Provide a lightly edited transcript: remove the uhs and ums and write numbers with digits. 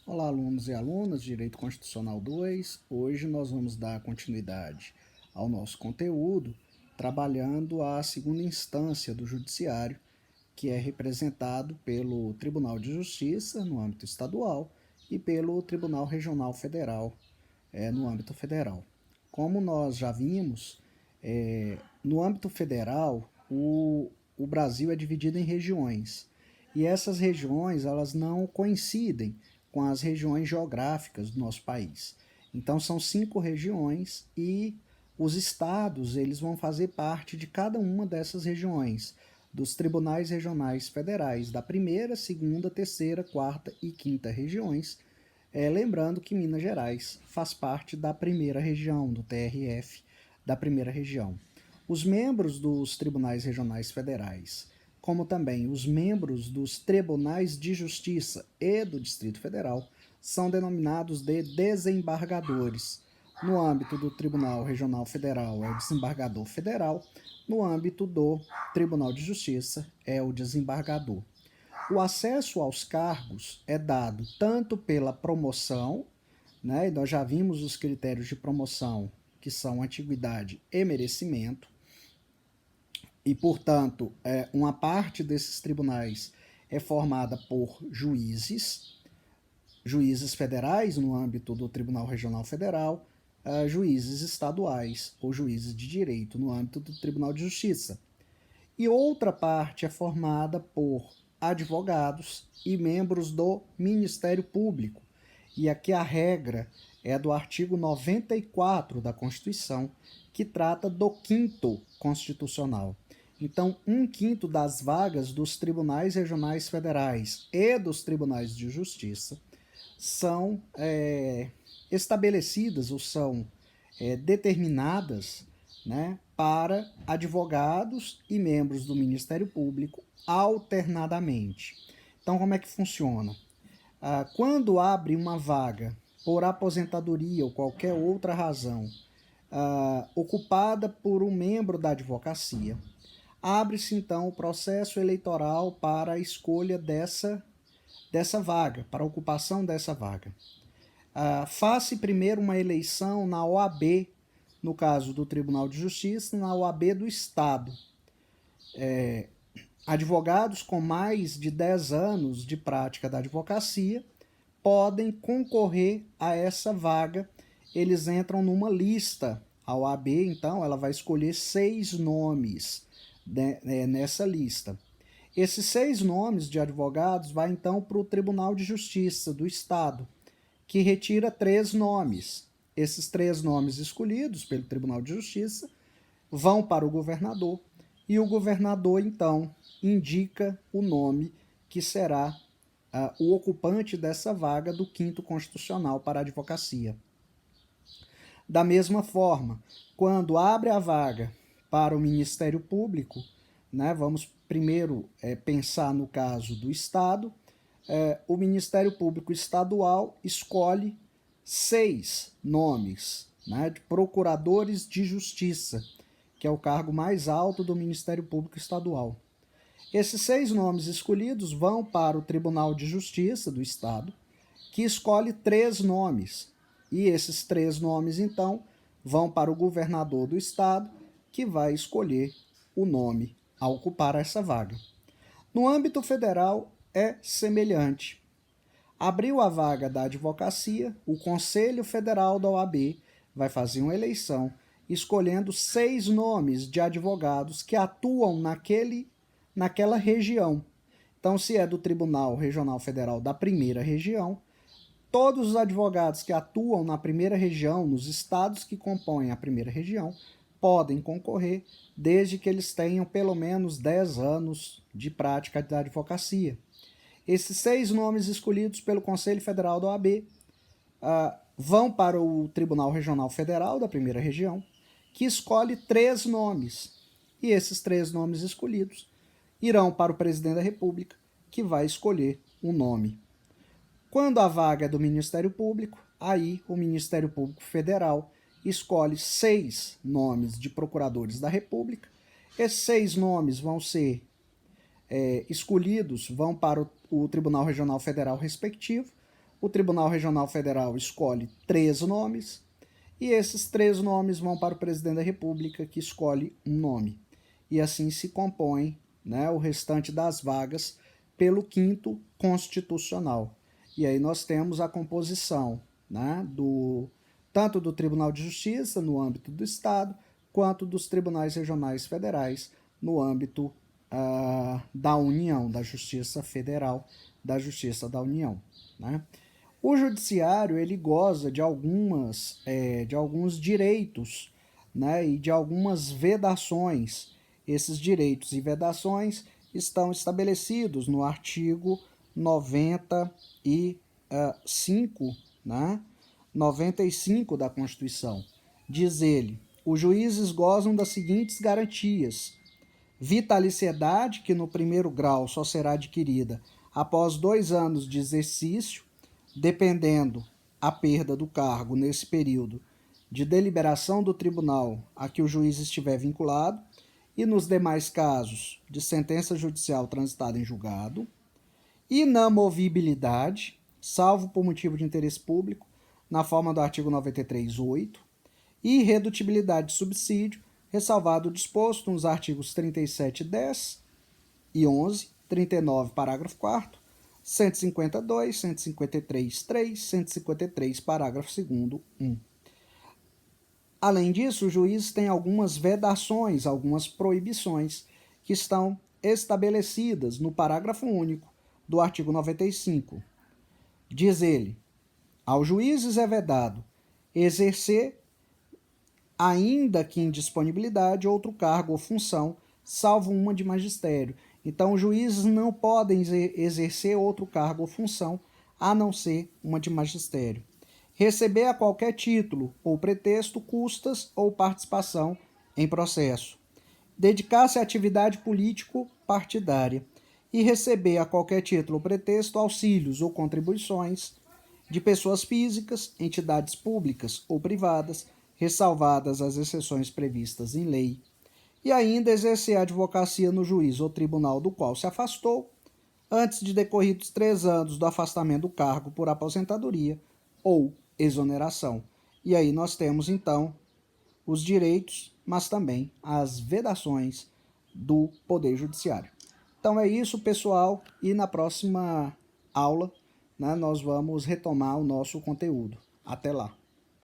Olá, alunos e alunas, Direito Constitucional 2. Hoje nós vamos dar continuidade ao nosso conteúdo, trabalhando a segunda instância do Judiciário, que é representado pelo Tribunal de Justiça, no âmbito estadual, e pelo Tribunal Regional Federal, no âmbito federal. Como nós já vimos, no âmbito federal, o Brasil é dividido em regiões, e essas regiões elas não coincidem com as regiões geográficas do nosso país. Então são 5 regiões e os estados eles vão fazer parte de cada uma dessas regiões, dos tribunais regionais federais da primeira, segunda, terceira, quarta e quinta regiões. Lembrando que Minas Gerais faz parte da primeira região, do TRF da primeira região. Os membros dos tribunais regionais federais, como também os membros dos tribunais de justiça e do Distrito Federal, são denominados de desembargadores. No âmbito do Tribunal Regional Federal é o desembargador federal, no âmbito do Tribunal de Justiça é o desembargador. O acesso aos cargos é dado tanto pela promoção, né, e nós já vimos os critérios de promoção, que são antiguidade e merecimento, e, portanto, uma parte desses tribunais é formada por juízes federais no âmbito do Tribunal Regional Federal, juízes estaduais ou juízes de direito no âmbito do Tribunal de Justiça. E outra parte é formada por advogados e membros do Ministério Público. E aqui a regra é do artigo 94 da Constituição, que trata do quinto constitucional. Então, 1/5 das vagas dos tribunais regionais federais e dos tribunais de justiça são estabelecidas ou são determinadas, né, para advogados e membros do Ministério Público alternadamente. Então, como é que funciona? Quando abre uma vaga por aposentadoria ou qualquer outra razão ocupada por um membro da advocacia, abre-se então o processo eleitoral para a escolha dessa vaga, para a ocupação dessa vaga. Faz-se primeiro uma eleição na OAB, no caso do Tribunal de Justiça, na OAB do Estado. Advogados com mais de 10 anos de prática da advocacia podem concorrer a essa vaga. Eles entram numa lista. A OAB, então, ela vai escolher 6 nomes nessa lista. Esses 6 nomes de advogados vai então para o Tribunal de Justiça do Estado, que retira 3 nomes. Esses 3 nomes escolhidos pelo Tribunal de Justiça vão para o governador, e o governador, então, indica o nome que será o ocupante dessa vaga do quinto constitucional para a advocacia. Da mesma forma, quando abre a vaga para o Ministério Público, né, vamos primeiro pensar no caso do Estado, o Ministério Público Estadual escolhe 6 nomes, né, de procuradores de justiça, que é o cargo mais alto do Ministério Público Estadual. Esses 6 nomes escolhidos vão para o Tribunal de Justiça do Estado, que escolhe 3 nomes. E esses 3 nomes, então, vão para o governador do Estado, que vai escolher o nome a ocupar essa vaga. No âmbito federal, é semelhante. Abriu a vaga da advocacia, o Conselho Federal da OAB vai fazer uma eleição, escolhendo 6 nomes de advogados que atuam naquela região. Então, se é do Tribunal Regional Federal da primeira região, todos os advogados que atuam na primeira região, nos estados que compõem a primeira região, podem concorrer, desde que eles tenham pelo menos 10 anos de prática da advocacia. Esses 6 nomes escolhidos pelo Conselho Federal da OAB vão para o Tribunal Regional Federal da primeira região, que escolhe 3 nomes. E esses 3 nomes escolhidos irão para o presidente da República, que vai escolher o nome. Quando a vaga é do Ministério Público, aí o Ministério Público Federal escolhe 6 nomes de procuradores da República. Esses 6 nomes vão ser escolhidos, vão para o Tribunal Regional Federal respectivo, O Tribunal Regional Federal escolhe 3 nomes e esses 3 nomes vão para o presidente da República, que escolhe um nome. E assim se compõe, né, o restante das vagas pelo 5º Constitucional. E aí nós temos a composição, né, tanto do Tribunal de Justiça, no âmbito do Estado, quanto dos tribunais regionais federais, no âmbito da União, da Justiça Federal, da Justiça da União. Né? O judiciário ele goza de alguns direitos, né, e de algumas vedações. Esses direitos e vedações estão estabelecidos no artigo 95, né, 95 da Constituição. Diz ele: os juízes gozam das seguintes garantias: vitaliciedade, que no primeiro grau só será adquirida após 2 anos de exercício, dependendo a perda do cargo nesse período de deliberação do tribunal a que o juiz estiver vinculado, e nos demais casos de sentença judicial transitada em julgado, inamovibilidade, salvo por motivo de interesse público, na forma do artigo 93.8, e irredutibilidade de subsídio, ressalvado o disposto nos artigos 37.10 e 11, 39, parágrafo 4º, 152, 153.3, 153, parágrafo 2º, 1. Além disso, o juiz tem algumas vedações, algumas proibições que estão estabelecidas no parágrafo único do artigo 95. Diz ele: aos juízes é vedado exercer, ainda que em disponibilidade, outro cargo ou função, salvo uma de magistério. Então, os juízes não podem exercer outro cargo ou função, a não ser uma de magistério. Receber a qualquer título ou pretexto custas ou participação em processo. Dedicar-se à atividade político-partidária e receber a qualquer título ou pretexto auxílios ou contribuições de pessoas físicas, entidades públicas ou privadas, ressalvadas as exceções previstas em lei. E ainda exercer a advocacia no juiz ou tribunal do qual se afastou, antes de decorridos 3 anos do afastamento do cargo por aposentadoria ou exoneração. E aí nós temos, então, os direitos, mas também as vedações do Poder Judiciário. Então é isso, pessoal, e na próxima aula, né, nós vamos retomar o nosso conteúdo. Até lá!